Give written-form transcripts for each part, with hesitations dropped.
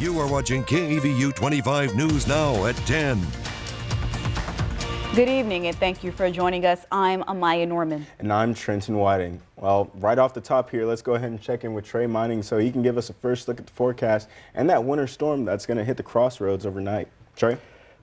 You are watching KEVU 25 News Now at 10. Good evening and thank you for joining us. I'm Amaya Norman. And I'm Trenton Whiting. Well, right off the top here, let's go ahead and check in with Trey Mining so he can give us a first look at the forecast and that winter storm that's going to hit the crossroads overnight. Trey?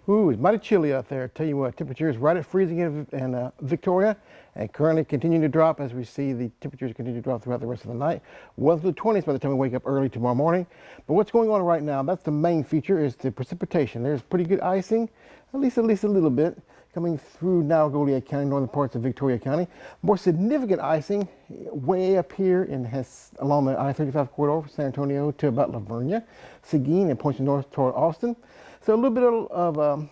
Ooh, it's mighty chilly out there. Tell you what, temperatures right at freezing in Victoria and currently continuing to drop as we see the temperatures continue to drop throughout the rest of the night. Well into the 20s by the time we wake up early tomorrow morning. But what's going on right now, that's the main feature, is the precipitation. There's pretty good icing, at least a little bit, coming through now Goliad County, northern parts of Victoria County. More significant icing way up here along the I-35 corridor from San Antonio to about Lavernia, Seguin, and pointing north toward Austin. So a little bit of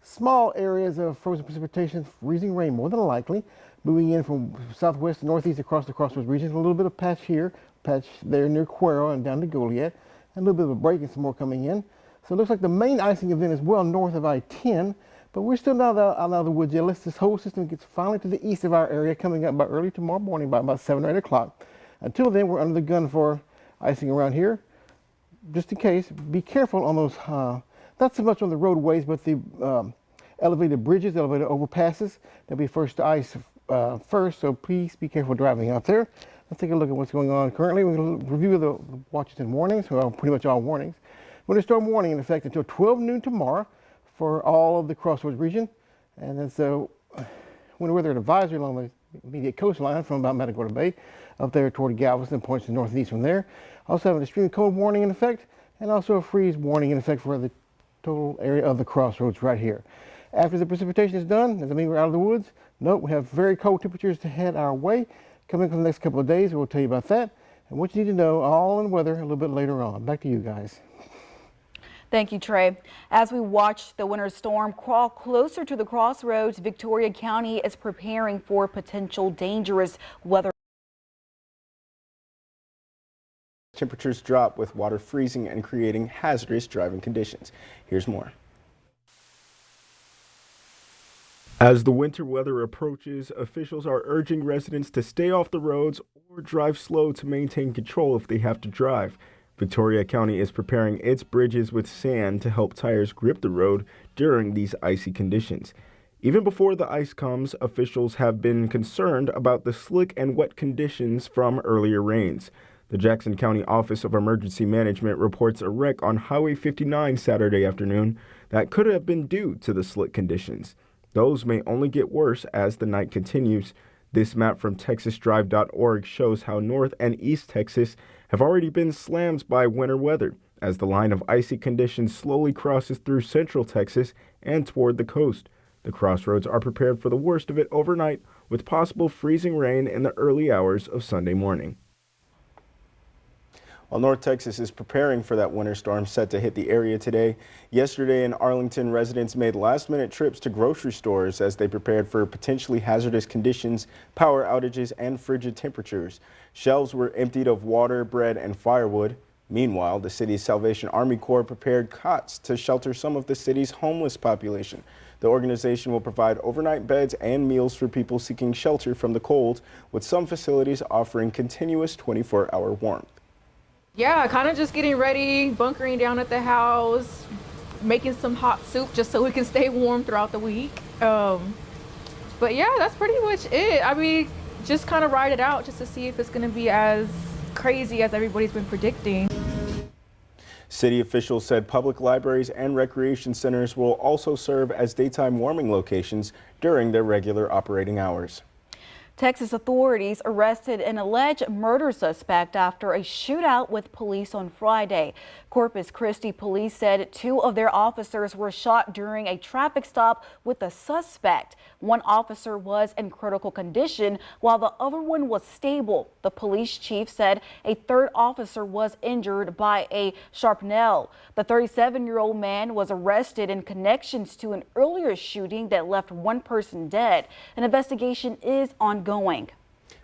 small areas of frozen precipitation, freezing rain more than likely, moving in from southwest to northeast across the crossroads region. A little bit of patch here, patch there near Cuero and down to Goliad, and a little bit of a break and some more coming in. So it looks like the main icing event is well north of I-10, but we're still not out of the woods yet. Unless this whole system gets finally to the east of our area, coming up by early tomorrow morning by about 7 or 8 o'clock. Until then, we're under the gun for icing around here. Just in case, be careful on those not so much on the roadways, but the elevated bridges, elevated overpasses. They'll be first to ice first, so please be careful driving out there. Let's take a look at what's going on currently. We'll review the watches and warnings, well, pretty much all warnings. Winter storm warning in effect until 12 noon tomorrow for all of the crossroads region. And then so winter weather advisory along the immediate coastline from about Matagorda Bay up there toward Galveston, points to northeast from there. Also have an extreme cold warning in effect and also a freeze warning in effect for the total area of the crossroads right here. After the precipitation is done, does that mean we're out of the woods? Nope, we have very cold temperatures to head our way. Coming for the next couple of days, we'll tell you about that and what you need to know all in weather a little bit later on. Back to you guys. Thank you, Trey. As we watch the winter storm crawl closer to the crossroads, Victoria County is preparing for potential dangerous weather. Temperatures drop with water freezing and creating hazardous driving conditions. Here's more. As the winter weather approaches, officials are urging residents to stay off the roads or drive slow to maintain control if they have to drive. Victoria County is preparing its bridges with sand to help tires grip the road during these icy conditions. Even before the ice comes, officials have been concerned about the slick and wet conditions from earlier rains. The Jackson County Office of Emergency Management reports a wreck on Highway 59 Saturday afternoon that could have been due to the slick conditions. Those may only get worse as the night continues. This map from TexasDrive.org shows how North and East Texas have already been slammed by winter weather as the line of icy conditions slowly crosses through central Texas and toward the coast. The crossroads are prepared for the worst of it overnight with possible freezing rain in the early hours of Sunday morning. While North Texas is preparing for that winter storm set to hit the area today, yesterday in Arlington, residents made last-minute trips to grocery stores as they prepared for potentially hazardous conditions, power outages, and frigid temperatures. Shelves were emptied of water, bread, and firewood. Meanwhile, the city's Salvation Army Corps prepared cots to shelter some of the city's homeless population. The organization will provide overnight beds and meals for people seeking shelter from the cold, with some facilities offering continuous 24-hour warmth. Yeah, kind of just getting ready, bunkering down at the house, making some hot soup just so we can stay warm throughout the week. But yeah, that's pretty much it. I mean, just kind of ride it out just to see if it's going to be as crazy as everybody's been predicting. City officials said public libraries and recreation centers will also serve as daytime warming locations during their regular operating hours. Texas authorities arrested an alleged murder suspect after a shootout with police on Friday. Corpus Christi police said 2 of their officers were shot during a traffic stop with the suspect. One officer was in critical condition while the other one was stable. The police chief said a 3rd officer was injured by a shrapnel. The 37-year-old man was arrested in connections to an earlier shooting that left 1 person dead. An investigation is ongoing.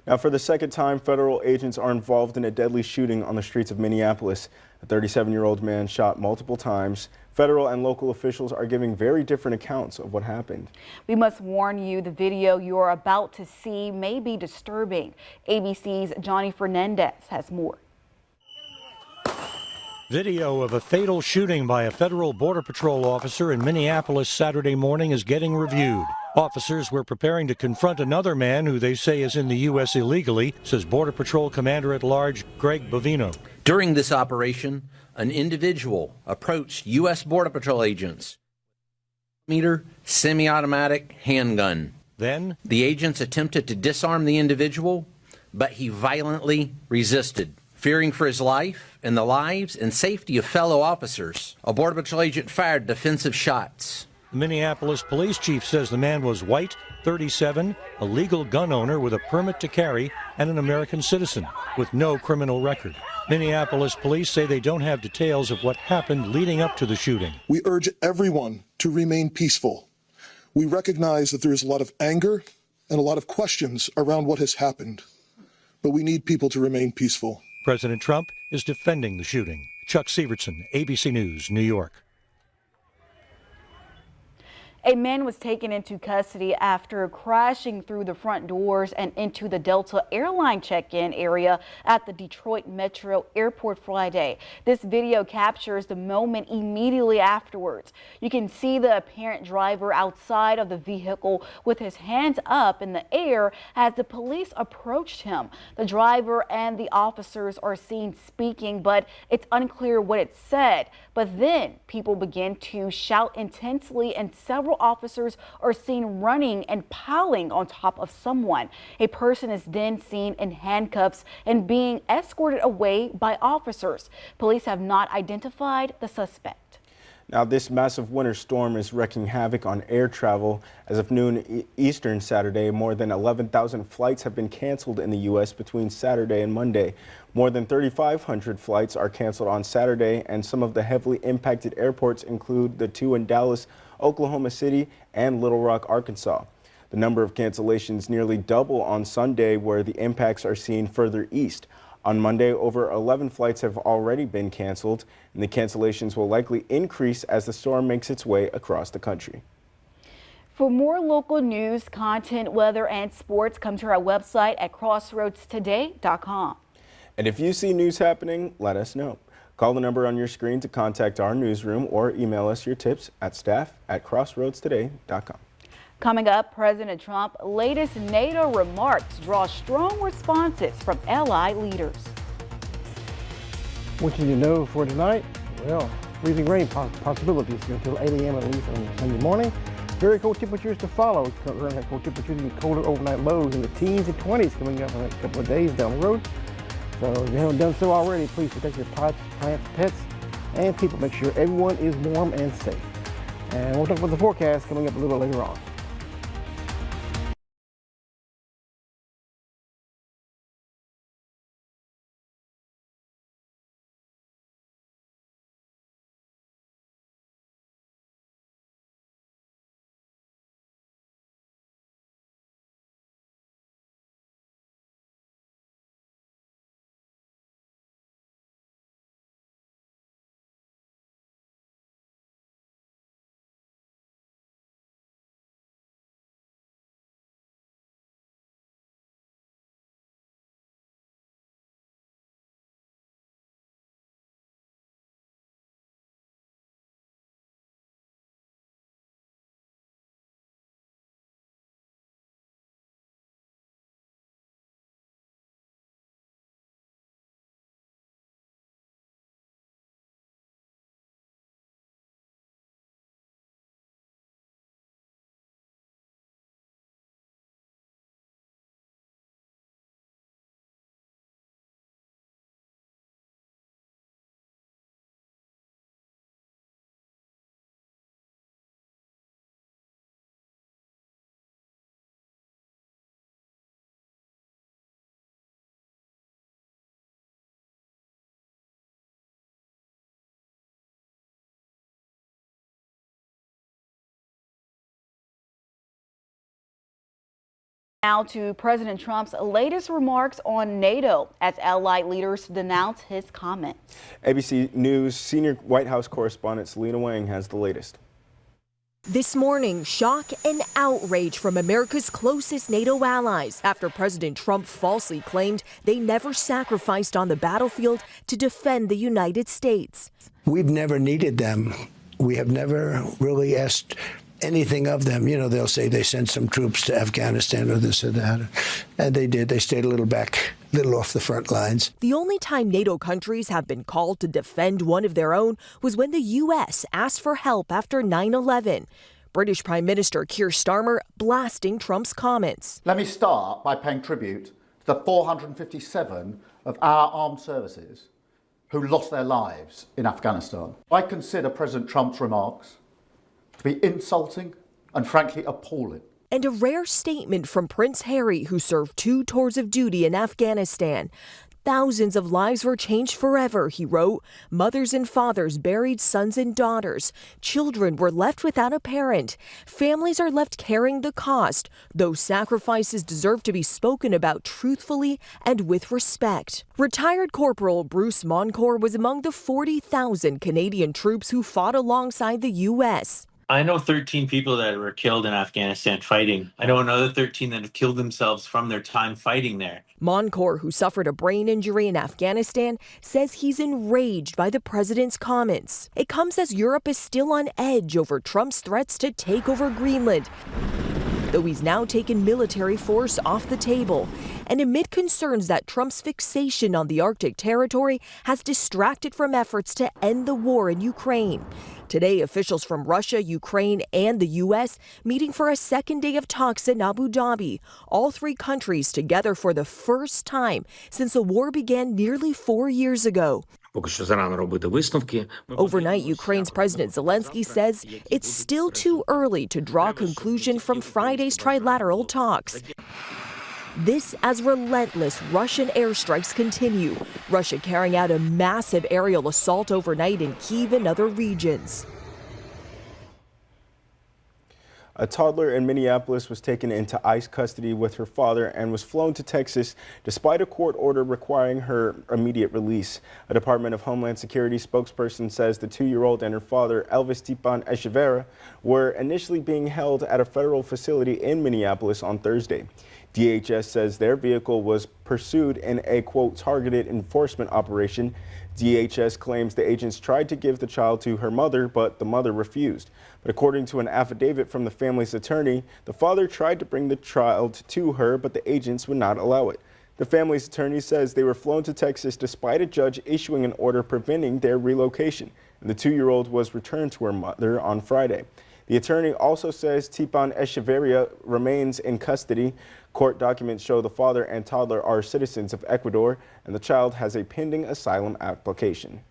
Now, for the second time, federal agents are involved in a deadly shooting on the streets of Minneapolis. A 37-year-old man shot multiple times. Federal and local officials are giving very different accounts of what happened. We must warn you, the video you are about to see may be disturbing. ABC's Johnny Fernandez has more. Video of a fatal shooting by a federal Border Patrol officer in Minneapolis Saturday morning is getting reviewed. Officers were preparing to confront another man who they say is in the U.S. illegally, says Border Patrol Commander-at-Large Greg Bovino. During this operation, an individual approached U.S. Border Patrol agents with a semi-automatic handgun. Then, the agents attempted to disarm the individual, but he violently resisted. Fearing for his life and the lives and safety of fellow officers, a Border Patrol agent fired defensive shots. The Minneapolis police chief says the man was white, 37, a legal gun owner with a permit to carry, and an American citizen with no criminal record. Minneapolis police say they don't have details of what happened leading up to the shooting. We urge everyone to remain peaceful. We recognize that there is a lot of anger and a lot of questions around what has happened, but we need people to remain peaceful. President Trump is defending the shooting. Chuck Sievertson, ABC News, New York. A man was taken into custody after crashing through the front doors and into the Delta airline check-in area at the Detroit Metro Airport Friday. This video captures the moment immediately afterwards. You can see the apparent driver outside of the vehicle with his hands up in the air as the police approached him. The driver and the officers are seen speaking, but it's unclear what it said. But then people begin to shout intensely and several officers are seen running and piling on top of someone. A person is then seen in handcuffs and being escorted away by officers. Police have not identified the suspect. Now, this massive winter storm is wreaking havoc on air travel. As of noon Eastern Saturday, more than 11,000 flights have been canceled in the U.S. between Saturday and Monday. More than 3,500 flights are canceled on Saturday, and some of the heavily impacted airports include the two in Dallas, Oklahoma City, and Little Rock, Arkansas. The number of cancellations nearly double on Sunday, where the impacts are seen further east. On Monday, over 11 flights have already been canceled, and the cancellations will likely increase as the storm makes its way across the country. For more local news, content, weather, and sports, come to our website at crossroadstoday.com. And if you see news happening, let us know. Call the number on your screen to contact our newsroom or email us your tips at staff@crossroadstoday.com. Coming up, President Trump's latest NATO remarks draw strong responses from ally leaders. What you know for tonight? Well, freezing rain possibilities until 8 a.m. at least on Sunday morning. Very cold temperatures to follow. Currently have cold temperatures and colder overnight lows in the teens and 20s coming up in a couple of days down the road. So if you haven't done so already, please protect your pots, plants, pets, and people. Make sure everyone is warm and safe. And we'll talk about the forecast coming up a little later on. Now to President Trump's latest remarks on NATO as allied leaders denounce his comments. ABC News senior White House correspondent Selena Wang has the latest. This morning, shock and outrage from America's closest NATO allies after President Trump falsely claimed they never sacrificed on the battlefield to defend the United States. We've never needed them. We have never really asked anything of them. You know, they'll say they sent some troops to Afghanistan or this or that. And they did. They stayed a little back, a little off the front lines. The only time NATO countries have been called to defend one of their own was when the U.S. asked for help after 9/11. British Prime Minister Keir Starmer blasting Trump's comments. Let me start by paying tribute to the 457 of our armed services who lost their lives in Afghanistan. I consider President Trump's remarks to be insulting and frankly appalling. And a rare statement from Prince Harry, who served 2 tours of duty in Afghanistan. Thousands of lives were changed forever, he wrote. Mothers and fathers buried sons and daughters. Children were left without a parent. Families are left carrying the cost. Those sacrifices deserve to be spoken about truthfully and with respect. Retired Corporal Bruce Moncourt was among the 40,000 Canadian troops who fought alongside the U.S. I know 13 people that were killed in Afghanistan fighting. I know another 13 that have killed themselves from their time fighting there. Moncourt, who suffered a brain injury in Afghanistan, says he's enraged by the president's comments. It comes as Europe is still on edge over Trump's threats to take over Greenland, though he's now taken military force off the table. And amid concerns that Trump's fixation on the Arctic territory has distracted from efforts to end the war in Ukraine. Today, officials from Russia, Ukraine, and the U.S. meeting for a second day of talks in Abu Dhabi. All 3 countries together for the first time since the war began nearly 4 years ago. Overnight, Ukraine's President Zelensky says it's still too early to draw a conclusion from Friday's trilateral talks. This as relentless Russian airstrikes continue, Russia carrying out a massive aerial assault overnight in Kyiv and other regions. A toddler in Minneapolis was taken into ICE custody with her father and was flown to Texas despite a court order requiring her immediate release. A Department of Homeland Security spokesperson says the 2-year-old and her father, Elvis Tipan Echeverria, were initially being held at a federal facility in Minneapolis on Thursday. DHS says their vehicle was pursued in a, quote, targeted enforcement operation. DHS claims the agents tried to give the child to her mother, but the mother refused. But according to an affidavit from the family's attorney, the father tried to bring the child to her, but the agents would not allow it. The family's attorney says they were flown to Texas despite a judge issuing an order preventing their relocation, and the 2-year-old was returned to her mother on Friday. The attorney also says Tipan Echeverria remains in custody. Court documents show the father and toddler are citizens of Ecuador, and the child has a pending asylum application.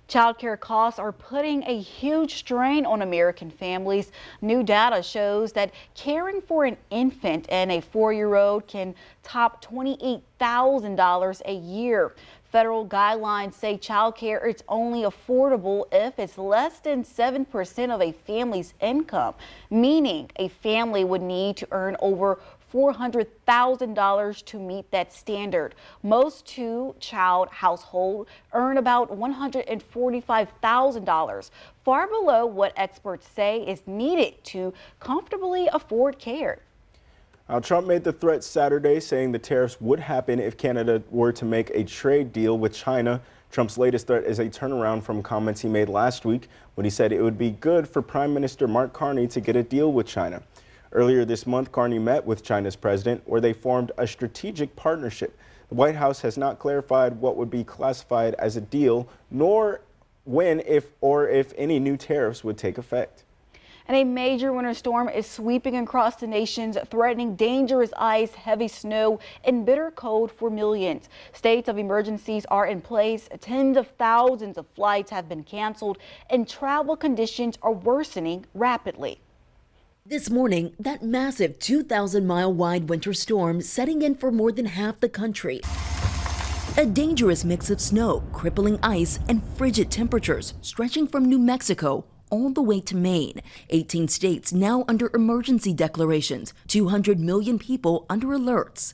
Childcare costs are putting a huge strain on American families. New data shows that caring for an infant and a 4-year-old can top $28,000 a year. Federal guidelines say childcare is only affordable if it's less than 7% of a family's income, meaning a family would need to earn over $400,000 to meet that standard. Most 2-child households earn about $145,000, far below what experts say is needed to comfortably afford care. Trump made the threat Saturday, saying the tariffs would happen if Canada were to make a trade deal with China. Trump's latest threat is a turnaround from comments he made last week when he said it would be good for Prime Minister Mark Carney to get a deal with China. Earlier this month, Carney met with China's president, where they formed a strategic partnership. The White House has not clarified what would be classified as a deal, nor when, if any new tariffs would take effect. And a major winter storm is sweeping across the nation, threatening dangerous ice, heavy snow, and bitter cold for millions. States of emergencies are in place. Tens of thousands of flights have been canceled, and travel conditions are worsening rapidly. This morning, that massive 2,000-mile-wide winter storm setting in for more than half the country. A dangerous mix of snow, crippling ice, and frigid temperatures stretching from New Mexico all the way to Maine. 18 states now under emergency declarations, 200 million people under alerts.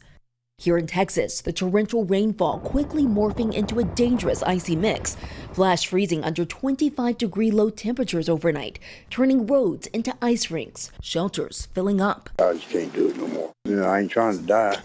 Here in Texas, the torrential rainfall quickly morphing into a dangerous icy mix. Flash freezing under 25-degree low temperatures overnight, turning roads into ice rinks, shelters filling up. I just can't do it no more. I ain't trying to die.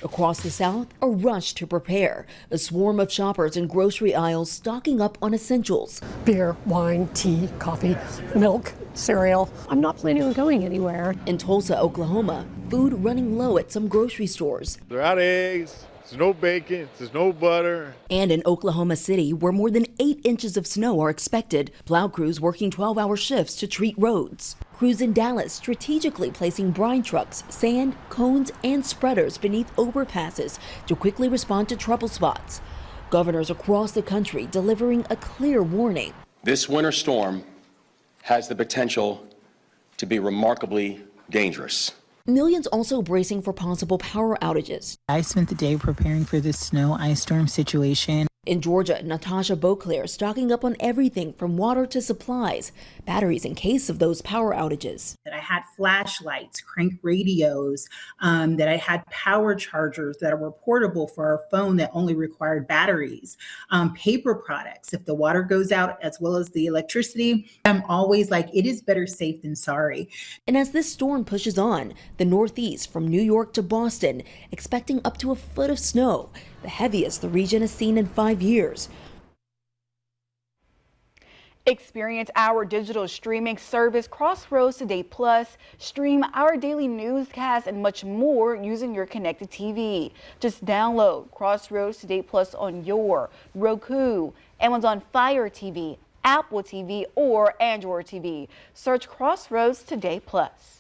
Across the South, a rush to prepare. A swarm of shoppers in grocery aisles stocking up on essentials. Beer, wine, tea, coffee, milk, cereal. I'm not planning on going anywhere. In Tulsa, Oklahoma, food running low at some grocery stores. They're out of eggs. There's no bacon. There's no butter. And in Oklahoma City, where more than 8 inches of snow are expected, plow crews working 12-hour shifts to treat roads. Crews in Dallas strategically placing brine trucks, sand, cones, and spreaders beneath overpasses to quickly respond to trouble spots. Governors across the country delivering a clear warning. This winter storm has the potential to be remarkably dangerous. Millions also bracing for possible power outages. I spent the day preparing for this snow ice storm situation. In Georgia, Natasha Beauclair stocking up on everything from water to supplies, batteries in case of those power outages. That I had flashlights, crank radios, that I had power chargers that were portable for our phone that only required batteries, paper products. If the water goes out as well as the electricity, I'm always like, it is better safe than sorry. And as this storm pushes on, the Northeast from New York to Boston, expecting up to a foot of snow, the heaviest the region has seen in 5 years. Experience our digital streaming service Crossroads Today Plus. Stream our daily newscasts and much more using your connected TV. Just download Crossroads Today Plus on your Roku, Amazon Fire TV, Apple TV, or Android TV. Search Crossroads Today Plus.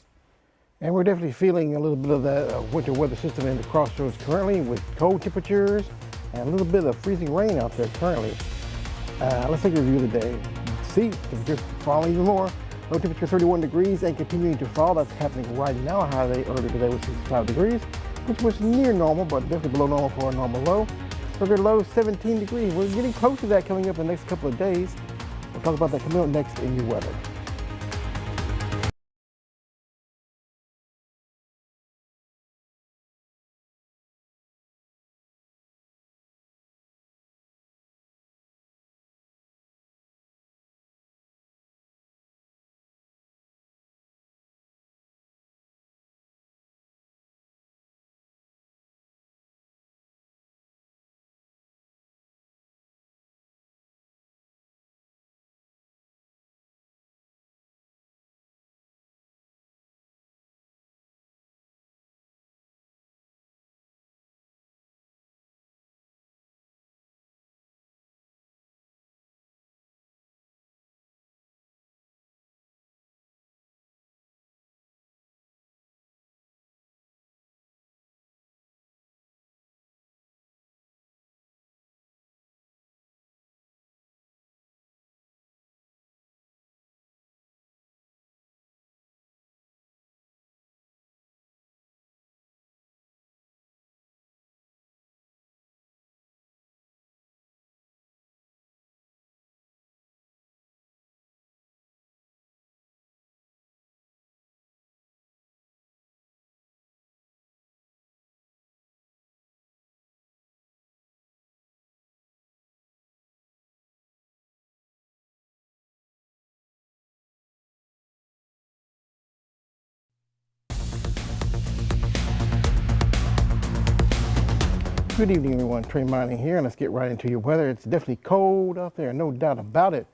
And we're definitely feeling a little bit of that winter weather system in the Crossroads currently, with cold temperatures and a little bit of freezing rain out there currently. Let's take a review of the day. See, temperatures falling even more. Low temperature 31 degrees and continuing to fall. That's happening right now. High earlier today was 65 degrees, which was near normal, but definitely below normal for a normal low. Record low 17 degrees. We're getting close to that coming up in the next couple of days. We'll talk about that coming up next in your weather. Good evening, everyone. Trey Mining here, and let's get right into your weather. It's definitely cold out there, no doubt about it.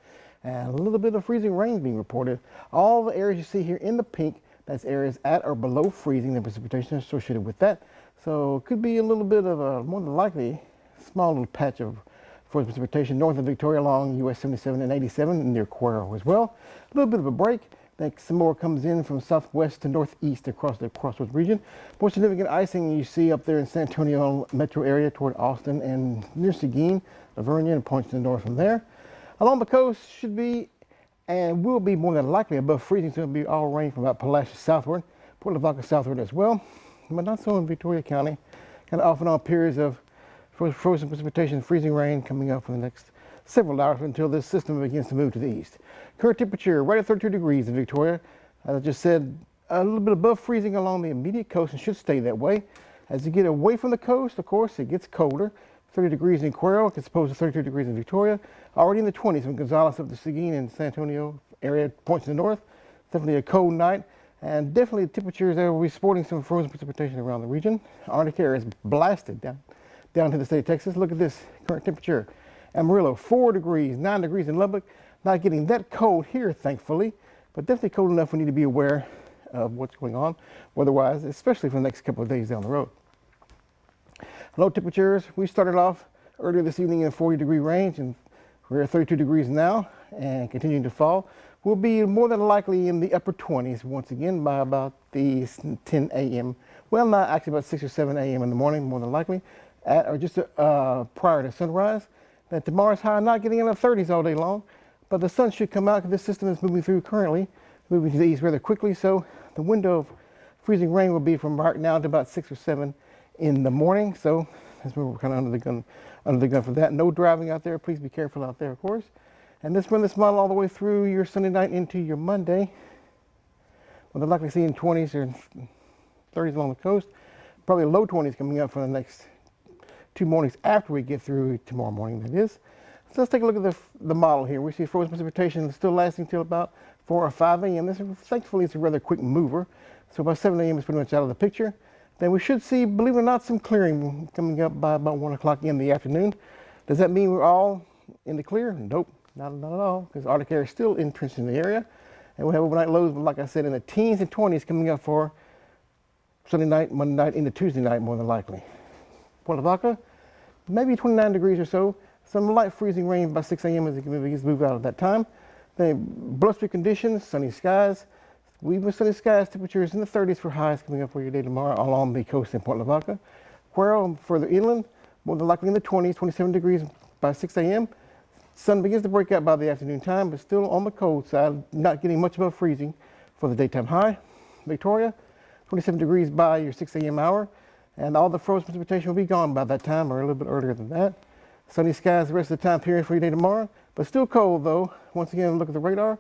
And a little bit of freezing rain being reported. All the areas you see here in the pink, that's areas at or below freezing, the precipitation associated with that. So it could be a little bit of a, more than likely, small little patch of for precipitation north of Victoria along US 77 and 87 near Cuero as well. A little bit of a break. I think some more comes in from southwest to northeast across the Crossroads region. More significant icing you see up there in San Antonio metro area toward Austin and near Seguin, Lavernia, and points to the north from there. Along the coast should be and will be more than likely above freezing, so it'll be all rain from about Palacios southward, Port Lavaca southward as well, but not so in Victoria County. Kind of off and on periods of frozen precipitation, freezing rain coming up for the next several hours until this system begins to move to the east. Current temperature right at 32 degrees in Victoria. As I just said, a little bit above freezing along the immediate coast and should stay that way. As you get away from the coast, of course, it gets colder. 30 degrees in Cuero, as opposed to 32 degrees in Victoria. Already in the 20s from Gonzales up to Seguin and San Antonio area points in the north. Definitely a cold night, and definitely the temperatures there will be sporting some frozen precipitation around the region. Arctic air is blasted down to the state of Texas. Look at this current temperature. Amarillo, 4 degrees, 9 degrees in Lubbock. Not getting that cold here, thankfully, but definitely cold enough we need to be aware of what's going on weather-wise, especially for the next couple of days down the road. Low temperatures, we started off earlier this evening in the 40-degree range, and we're at 32 degrees now and continuing to fall. We'll be more than likely in the upper 20s once again by about the 10 a.m. Well, not actually about 6 or 7 a.m. in the morning, more than likely, or just prior to sunrise. Then tomorrow's high not getting in the 30s all day long, but the sun should come out because this system is moving through currently, moving to the east rather quickly, so the window of freezing rain will be from right now to about 6 or 7 in the morning, so that's where we're kind of under the gun for that. No driving out there. Please be careful out there, of course. And let's run this model all the way through your Sunday night into your Monday. Well, they're likely seeing 20s or 30s along the coast. Probably low 20s coming up for the next 2 mornings after we get through tomorrow morning, that is. So let's take a look at the model here. We see frozen precipitation still lasting till about 4 or 5 a.m. Thankfully, it's a rather quick mover. So by 7 a.m. it's pretty much out of the picture. Then we should see, believe it or not, some clearing coming up by about 1 o'clock in the afternoon. Does that mean we're all in the clear? Nope, not at all, because Arctic air is still entrenched in the area. And we'll have overnight lows, like I said, in the teens and 20s coming up for Sunday night, Monday night, into Tuesday night, more than likely. Puerto Vaca, maybe 29 degrees or so. Some light freezing rain by 6 a.m. as it begins to move out at that time. Then blustery conditions, sunny skies. With sunny skies, temperatures in the 30s for highs coming up for your day tomorrow along the coast in Puerto Vaca. Cuero, further inland, more than likely in the 20s, 27 degrees by 6 a.m. Sun begins to break out by the afternoon time, but still on the cold side, not getting much above freezing for the daytime high. Victoria, 27 degrees by your 6 a.m. hour, and all the frozen precipitation will be gone by that time or a little bit earlier than that. Sunny skies the rest of the time period for your day tomorrow, but still cold though. Once again, look at the radar.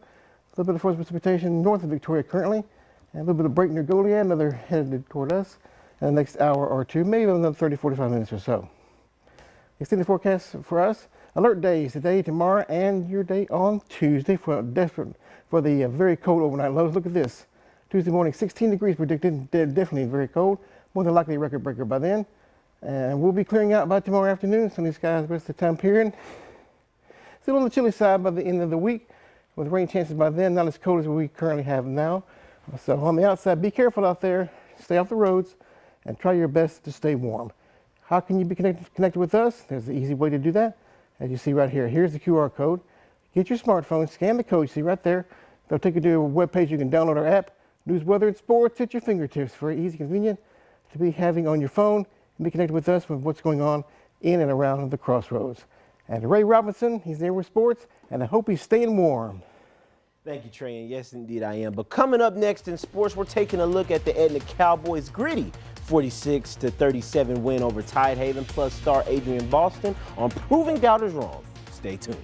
A little bit of frozen precipitation north of Victoria currently, and a little bit of break near Goliad, another headed toward us in the next hour or two, maybe another 30, 45 minutes or so. Extended forecast for us, alert days today, tomorrow, and your day on Tuesday for the very cold overnight lows. Look at this. Tuesday morning, 16 degrees predicted, definitely very cold, more than likely a record breaker by then. And we'll be clearing out by tomorrow afternoon, sunny skies the rest of the time period. Still on the chilly side by the end of the week, with rain chances by then, not as cold as we currently have now. So on the outside, be careful out there, stay off the roads, and try your best to stay warm. How can you be connected with us? There's an easy way to do that. As you see right here, here's the QR code. Get your smartphone, scan the code, see right there. They'll take you to a web page. You can download our app, news, weather, and sports at your fingertips. Very easy, convenient to be having on your phone and be connected with us with what's going on in and around the crossroads. And Ray Robinson, he's there with sports, and I hope he's staying warm. Thank you, Trey, and yes, indeed, I am. But coming up next in sports, we're taking a look at the Edna Cowboys' gritty 46-37 win over Tidehaven, plus star Adrian Boston on proving doubters wrong. Stay tuned.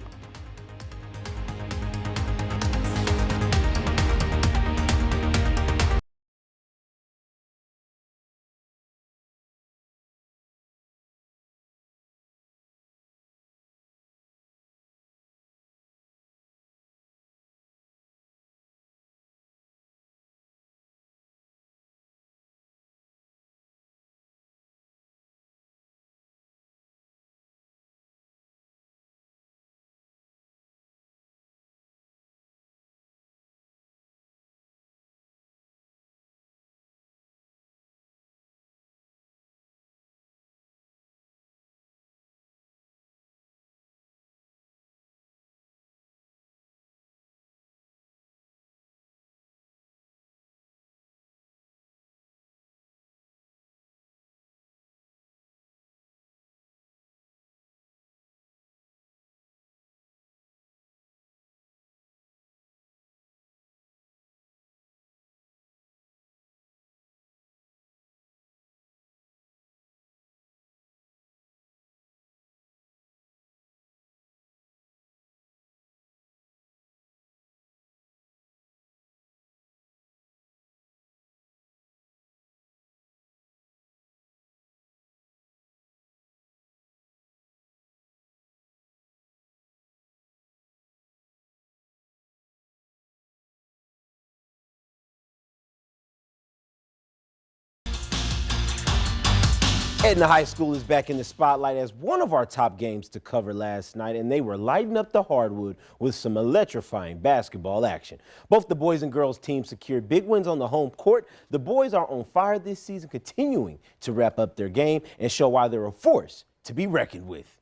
Edna High School is back in the spotlight as one of our top games to cover last night, and they were lighting up the hardwood with some electrifying basketball action. Both the boys and girls teams secured big wins on the home court. The boys are on fire this season, continuing to wrap up their game and show why they're a force to be reckoned with.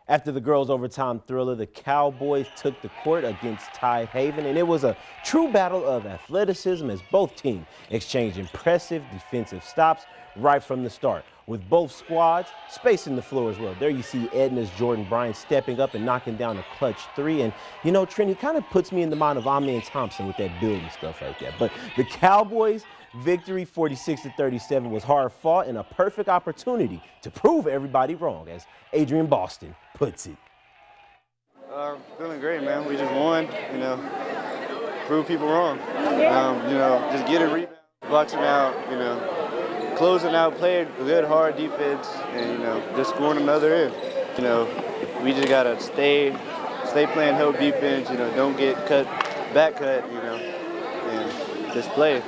After the girls' overtime thriller, the Cowboys took the court against Tidehaven, and it was a true battle of athleticism as both teams exchanged impressive defensive stops right from the start, with both squads spacing the floor as well. There you see Edna's Jordan Bryan stepping up and knocking down a clutch three. And, you know, Trenton kind of puts me in the mind of Amaya Thompson with that building stuff like that. But the Cowboys' victory, 46-37, was hard fought and a perfect opportunity to prove everybody wrong, as Adrian Boston puts it. Feeling great, man. We just won, you know, prove people wrong. You know, just get a rebound, box them out, you know, closing out, played a good, hard defense, and, you know, just scoring another in. You know, we just got to stay playing help defense, you know, don't get back cut, you know, and just play.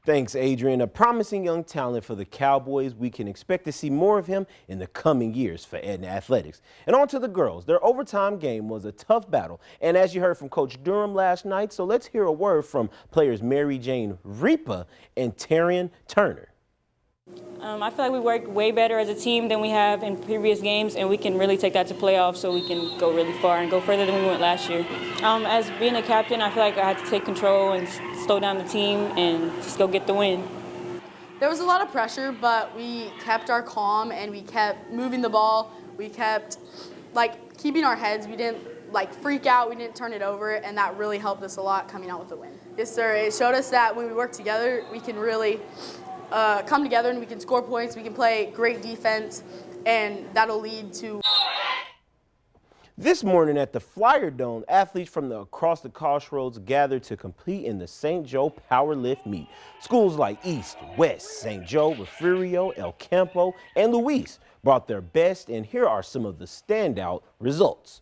Thanks, Adrian. A promising young talent for the Cowboys. We can expect to see more of him in the coming years for Edna Athletics. And on to the girls. Their overtime game was a tough battle. And as you heard from Coach Durham last night, so let's hear a word from players Mary Jane Ripa and Taryn Turner. I feel like we worked way better as a team than we have in previous games, and we can really take that to playoffs so we can go really far and go further than we went last year. As being a captain, I feel like I had to take control and slow down the team and just go get the win. There was a lot of pressure, but we kept our calm and we kept moving the ball. We kept keeping our heads. We didn't freak out. We didn't turn it over, and that really helped us a lot coming out with the win. Yes, sir. It showed us that when we work together, we can really come together and we can score points, we can play great defense, and that'll lead to... This morning at the Flyer Dome, athletes from across the crossroads gathered to compete in the St. Joe Powerlift Meet. Schools like East, West, St. Joe, Refugio, El Campo, and Luis brought their best, and here are some of the standout results.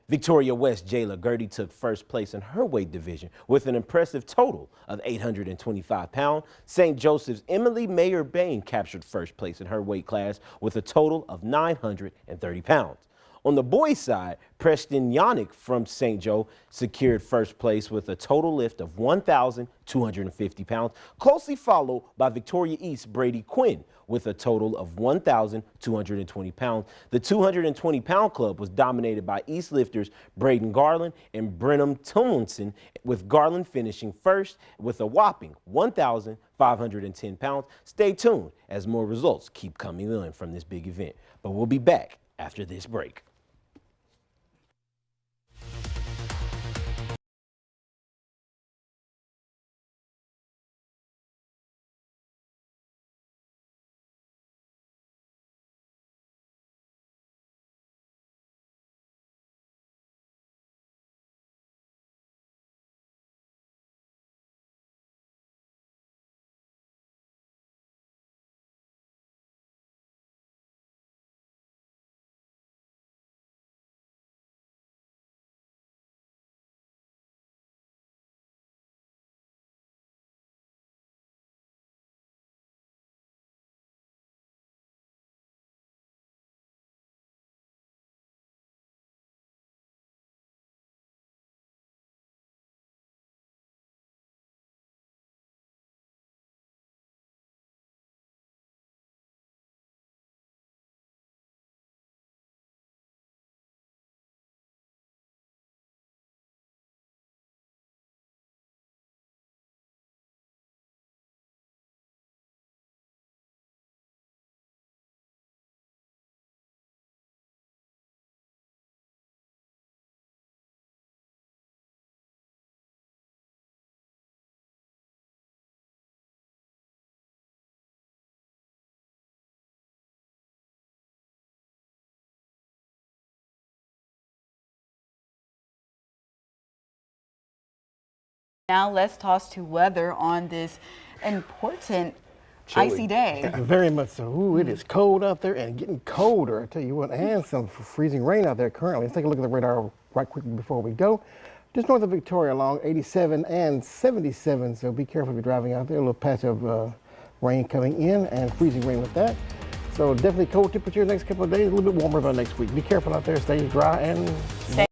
Victoria West Jayla Gertie took first place in her weight division with an impressive total of 825 pounds. St. Joseph's Emily Mayer Bain captured first place in her weight class with a total of 930 pounds. On the boys' side, Preston Yannick from St. Joe secured first place with a total lift of 1,250 pounds, closely followed by Victoria East Brady Quinn with a total of 1,220 pounds. The 220-pound club was dominated by East lifters Braden Garland and Brenham Tomlinson, with Garland finishing first with a whopping 1,510 pounds. Stay tuned as more results keep coming in from this big event. But we'll be back after this break. Now let's toss to weather on this important icy day. Very much so. Ooh, it is cold out there and getting colder, I tell you what, and some freezing rain out there currently. Let's take a look at the radar right quickly before we go. Just north of Victoria along 87 and 77, so be careful if you're driving out there. A little patch of Rain coming in and freezing rain with that. So definitely cold temperatures next couple of days, a little bit warmer by next week. Be careful out there, stay dry and